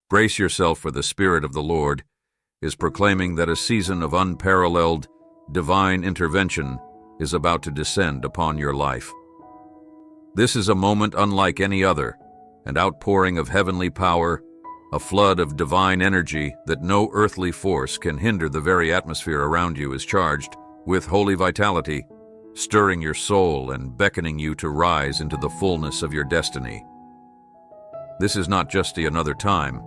Brace yourself, for the Spirit of the Lord is proclaiming that a season of unparalleled divine intervention is about to descend upon your life. This is a moment unlike any other, an outpouring of heavenly power, a flood of divine energy that no earthly force can hinder. The very atmosphere around you is charged with holy vitality, stirring your soul and beckoning you to rise into the fullness of your destiny. This is not just another time.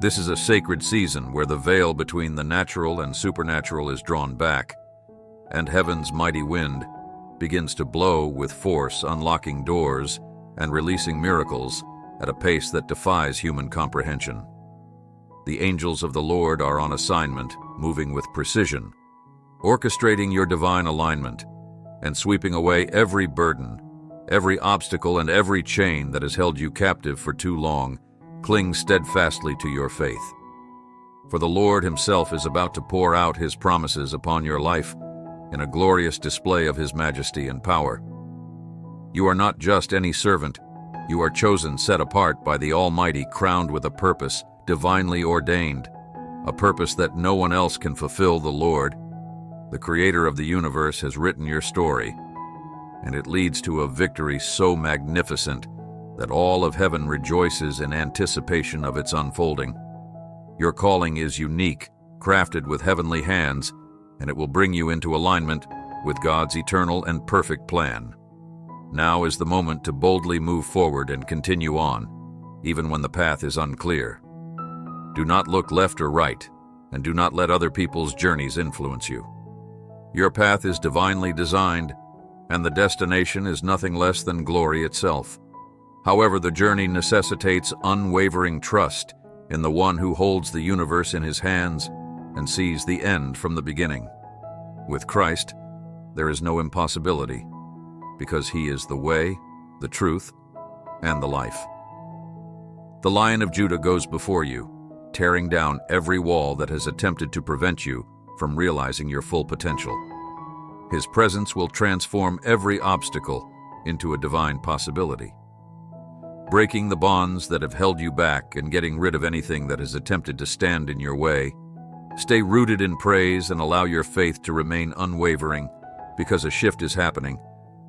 This is a sacred season where the veil between the natural and supernatural is drawn back, and heaven's mighty wind begins to blow with force, unlocking doors and releasing miracles at a pace that defies human comprehension. The angels of the Lord are on assignment, moving with precision, orchestrating your divine alignment and sweeping away every burden, every obstacle, and every chain that has held you captive for too long. Cling steadfastly to your faith, for the Lord Himself is about to pour out His promises upon your life in a glorious display of His majesty and power. You are not just any servant. You are chosen, set apart by the Almighty, crowned with a purpose, divinely ordained, a purpose that no one else can fulfill. The Lord, the Creator of the universe, has written your story, and it leads to a victory so magnificent that all of heaven rejoices in anticipation of its unfolding. Your calling is unique, crafted with heavenly hands, and it will bring you into alignment with God's eternal and perfect plan. Now is the moment to boldly move forward and continue on, even when the path is unclear. Do not look left or right, and do not let other people's journeys influence you. Your path is divinely designed, and the destination is nothing less than glory itself. However, the journey necessitates unwavering trust in the one who holds the universe in His hands and sees the end from the beginning. With Christ, there is no impossibility, because He is the way, the truth, and the life. The Lion of Judah goes before you, tearing down every wall that has attempted to prevent you from realizing your full potential. His presence will transform every obstacle into a divine possibility, breaking the bonds that have held you back and getting rid of anything that has attempted to stand in your way. Stay rooted in praise and allow your faith to remain unwavering, because a shift is happening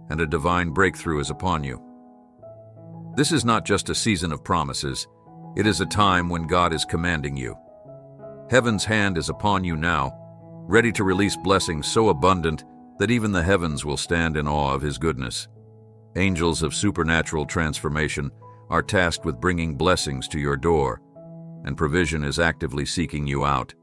and a divine breakthrough is upon you. This is not just a season of promises. It is a time when God is commanding you. Heaven's hand is upon you now, ready to release blessings so abundant that even the heavens will stand in awe of His goodness. Angels of supernatural transformation are tasked with bringing blessings to your door, and provision is actively seeking you out.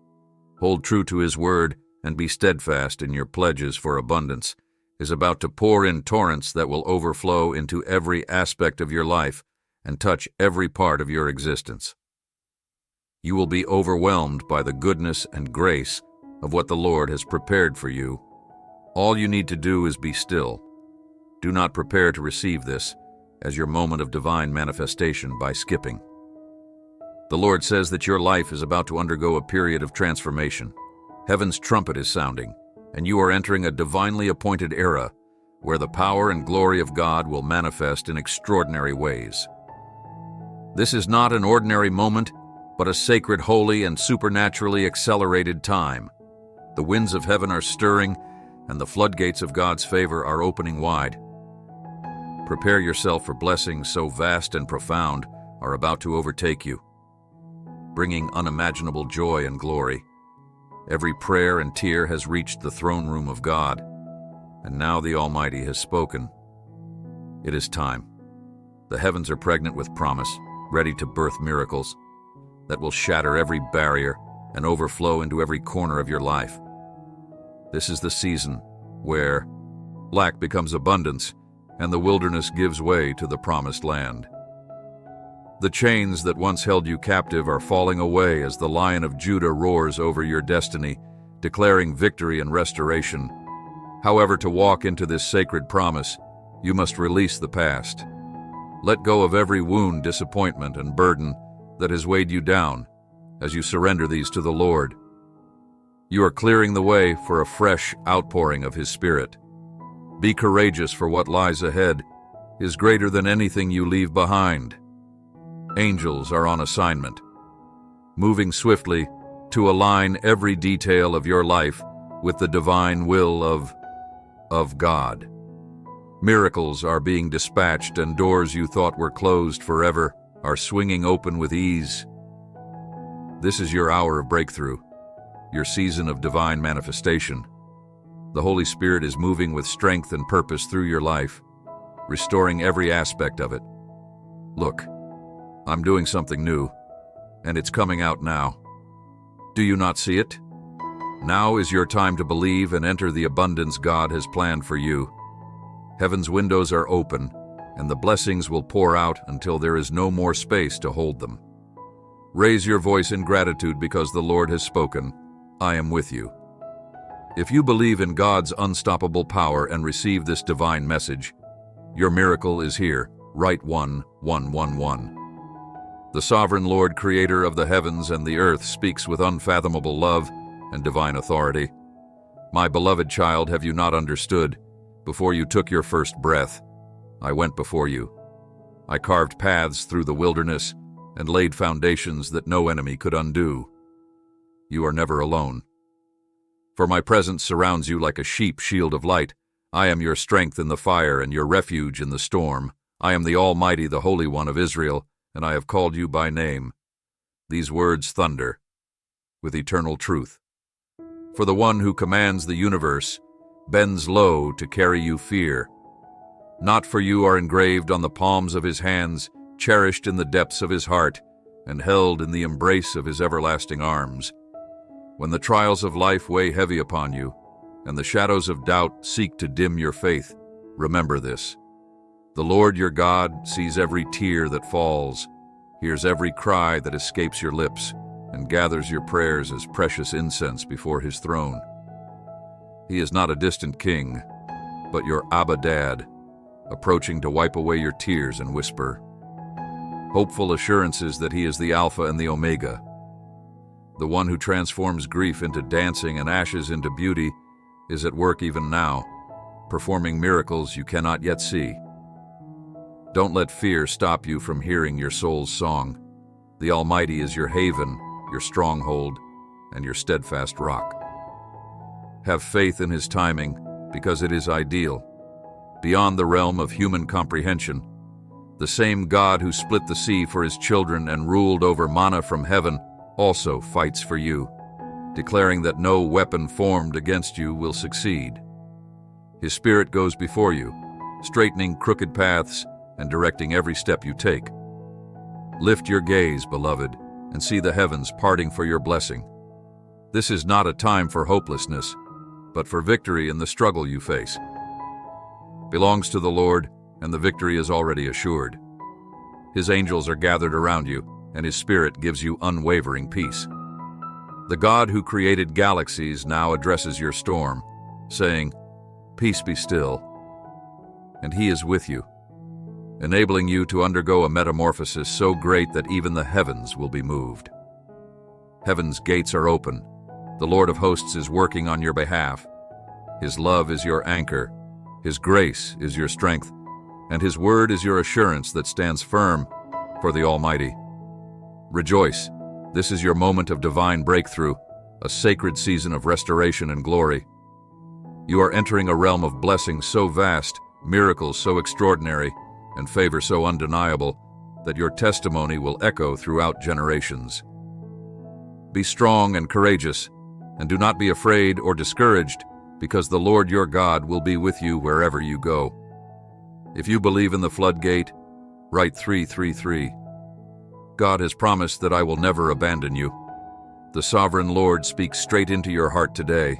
Hold true to His word and be steadfast in your pledges, for abundance is about to pour in torrents that will overflow into every aspect of your life and touch every part of your existence. You will be overwhelmed by the goodness and grace of what the Lord has prepared for you. All you need to do is be still. Do not prepare to receive this as your moment of divine manifestation by skipping. The Lord says that your life is about to undergo a period of transformation. Heaven's trumpet is sounding, and you are entering a divinely appointed era where the power and glory of God will manifest in extraordinary ways. This is not an ordinary moment, but a sacred, holy, and supernaturally accelerated time. The winds of heaven are stirring, and the floodgates of God's favor are opening wide. Prepare yourself, for blessings so vast and profound are about to overtake you, bringing unimaginable joy and glory. Every prayer and tear has reached the throne room of God, and now the Almighty has spoken. It is time. The heavens are pregnant with promise, ready to birth miracles that will shatter every barrier and overflow into every corner of your life. This is the season where lack becomes abundance and the wilderness gives way to the promised land. The chains that once held you captive are falling away as the Lion of Judah roars over your destiny, declaring victory and restoration. However, to walk into this sacred promise, you must release the past. Let go of every wound, disappointment, and burden that has weighed you down as you surrender these to the Lord. You are clearing the way for a fresh outpouring of His Spirit. Be courageous, for what lies ahead is greater than anything you leave behind. Angels are on assignment, moving swiftly to align every detail of your life with the divine will of God. Miracles are being dispatched, and doors you thought were closed forever are swinging open with ease. This is your hour of breakthrough, your season of divine manifestation. The Holy Spirit is moving with strength and purpose through your life, restoring every aspect of it. Look, I'm doing something new, and it's coming out now. Do you not see it? Now is your time to believe and enter the abundance God has planned for you. Heaven's windows are open, and the blessings will pour out until there is no more space to hold them. Raise your voice in gratitude because the Lord has spoken. I am with you. If you believe in God's unstoppable power and receive this divine message, your miracle is here. Write 1111. The sovereign Lord, creator of the heavens and the earth, speaks with unfathomable love and divine authority. My beloved child, have you not understood? Before you took your first breath, I went before you. I carved paths through the wilderness and laid foundations that no enemy could undo. You are never alone. For my presence surrounds you like a sheep shield of light. I am your strength in the fire and your refuge in the storm. I am the Almighty, the Holy One of Israel, and I have called you by name. These words thunder with eternal truth. For the one who commands the universe bends low to carry you fear. Not for you are engraved on the palms of his hands, cherished in the depths of his heart, and held in the embrace of his everlasting arms. When the trials of life weigh heavy upon you, and the shadows of doubt seek to dim your faith, remember this. The Lord your God sees every tear that falls, hears every cry that escapes your lips, and gathers your prayers as precious incense before his throne. He is not a distant king, but your Abba Dad, approaching to wipe away your tears and whisper hopeful assurances that he is the Alpha and the Omega. The one who transforms grief into dancing and ashes into beauty is at work even now, performing miracles you cannot yet see. Don't let fear stop you from hearing your soul's song. The Almighty is your haven, your stronghold, and your steadfast rock. Have faith in his timing, because it is ideal, beyond the realm of human comprehension. The same God who split the sea for his children and ruled over manna from heaven also fights for you, declaring that no weapon formed against you will succeed. His Spirit goes before you, straightening crooked paths and directing every step you take. Lift your gaze, beloved, and see the heavens parting for your blessing. This is not a time for hopelessness, but for victory in the struggle you face. Belongs to the Lord, and the victory is already assured. His angels are gathered around you, and his Spirit gives you unwavering peace. The God who created galaxies now addresses your storm, saying, "Peace be still," and he is with you, enabling you to undergo a metamorphosis so great that even the heavens will be moved. Heaven's gates are open. The Lord of hosts is working on your behalf. His love is your anchor, his grace is your strength, and his word is your assurance that stands firm for the Almighty. Rejoice. This is your moment of divine breakthrough, a sacred season of restoration and glory. You are entering a realm of blessings so vast, miracles so extraordinary, and favor so undeniable that your testimony will echo throughout generations. Be strong and courageous, and do not be afraid or discouraged, because the Lord your God will be with you wherever you go. If you believe in the floodgate, write 333. God has promised that I will never abandon you. The sovereign Lord speaks straight into your heart today,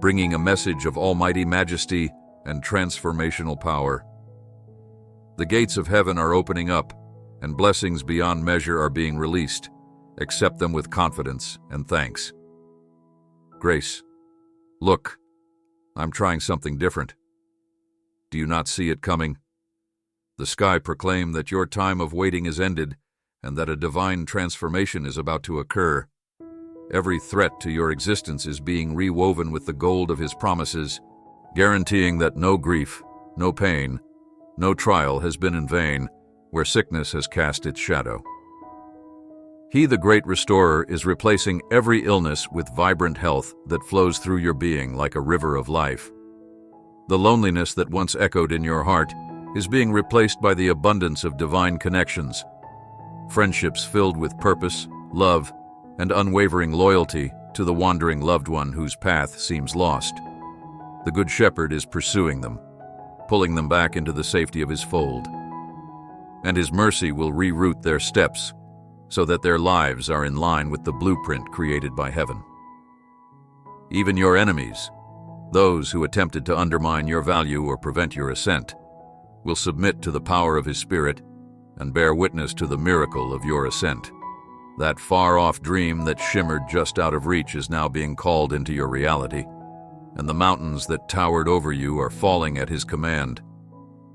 bringing a message of almighty majesty and transformational power. The gates of heaven are opening up, and blessings beyond measure are being released. Accept them with confidence and thanks. Grace, look, I'm trying something different. Do you not see it coming? The sky proclaims that your time of waiting is ended, and that a divine transformation is about to occur. Every threat to your existence is being rewoven with the gold of his promises, guaranteeing that no grief, no pain, no trial has been in vain, where sickness has cast its shadow. He, the great restorer, is replacing every illness with vibrant health that flows through your being like a river of life. The loneliness that once echoed in your heart is being replaced by the abundance of divine connections, friendships filled with purpose, love, and unwavering loyalty to the wandering loved one whose path seems lost. The Good Shepherd is pursuing them, pulling them back into the safety of his fold. And his mercy will reroute their steps so that their lives are in line with the blueprint created by heaven. Even your enemies, those who attempted to undermine your value or prevent your ascent, will submit to the power of his Spirit and bear witness to the miracle of your ascent. That far-off dream that shimmered just out of reach is now being called into your reality, and the mountains that towered over you are falling at his command,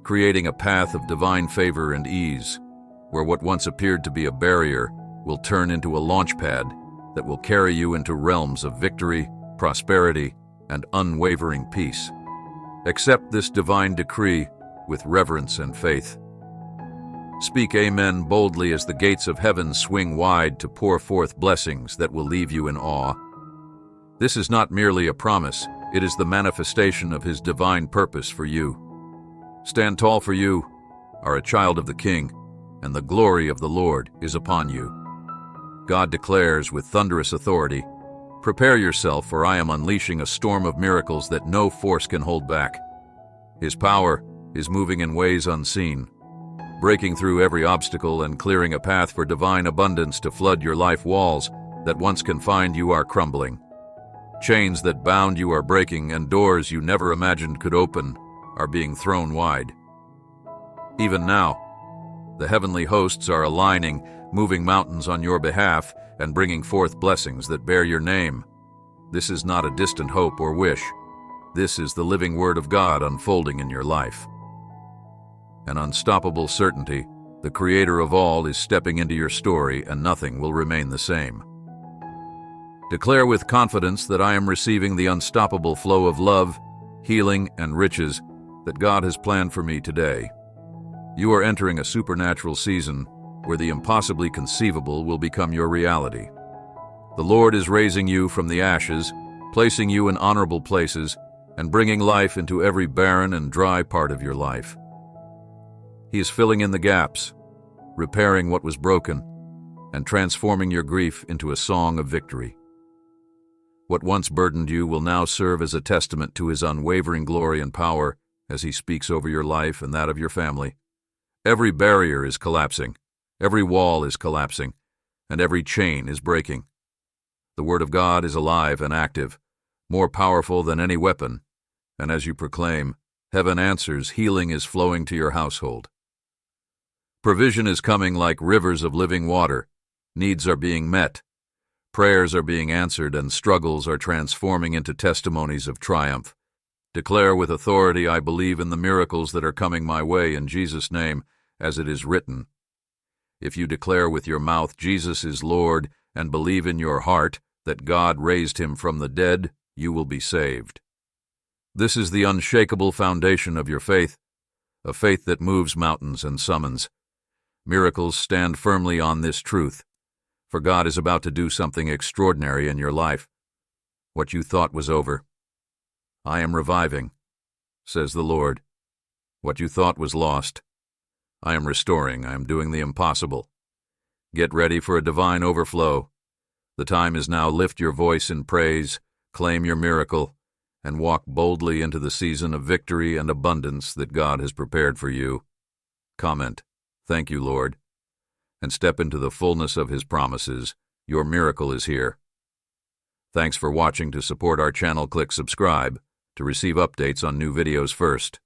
creating a path of divine favor and ease, where what once appeared to be a barrier will turn into a launch pad that will carry you into realms of victory, prosperity, and unwavering peace. Accept this divine decree with reverence and faith. Speak amen boldly as the gates of heaven swing wide to pour forth blessings that will leave you in awe. This is not merely a promise, it is the manifestation of his divine purpose for you. Stand tall, for you are a child of the King, and the glory of the Lord is upon you. God declares with thunderous authority, "Prepare yourself, for I am unleashing a storm of miracles that no force can hold back." His power is moving in ways unseen, breaking through every obstacle and clearing a path for divine abundance to flood your life. Walls that once confined you are crumbling. Chains that bound you are breaking, and doors you never imagined could open are being thrown wide. Even now, the heavenly hosts are aligning, moving mountains on your behalf and bringing forth blessings that bear your name. This is not a distant hope or wish. This is the living Word of God unfolding in your life. An unstoppable certainty, the Creator of all is stepping into your story, and nothing will remain the same. Declare with confidence that I am receiving the unstoppable flow of love, healing, and riches that God has planned for me today. You are entering a supernatural season where the impossibly conceivable will become your reality. The Lord is raising you from the ashes, placing you in honorable places, and bringing life into every barren and dry part of your life. He is filling in the gaps, repairing what was broken, and transforming your grief into a song of victory. What once burdened you will now serve as a testament to his unwavering glory and power as he speaks over your life and that of your family. Every barrier is collapsing, every wall is collapsing, and every chain is breaking. The Word of God is alive and active, more powerful than any weapon, and as you proclaim, heaven answers, healing is flowing to your household. Provision is coming like rivers of living water. Needs are being met. Prayers are being answered, and struggles are transforming into testimonies of triumph. Declare with authority, I believe in the miracles that are coming my way in Jesus' name, as it is written. If you declare with your mouth Jesus is Lord and believe in your heart that God raised him from the dead, you will be saved. This is the unshakable foundation of your faith, a faith that moves mountains and summons. Miracles stand firmly on this truth, for God is about to do something extraordinary in your life. What you thought was over, I am reviving, says the Lord. What you thought was lost, I am restoring. I am doing the impossible. Get ready for a divine overflow. The time is now. Lift your voice in praise, claim your miracle, and walk boldly into the season of victory and abundance that God has prepared for you. Comment, "Thank you, Lord," and step into the fullness of his promises. Your miracle is here. Thanks for watching. To support our channel, click subscribe to receive updates on new videos first.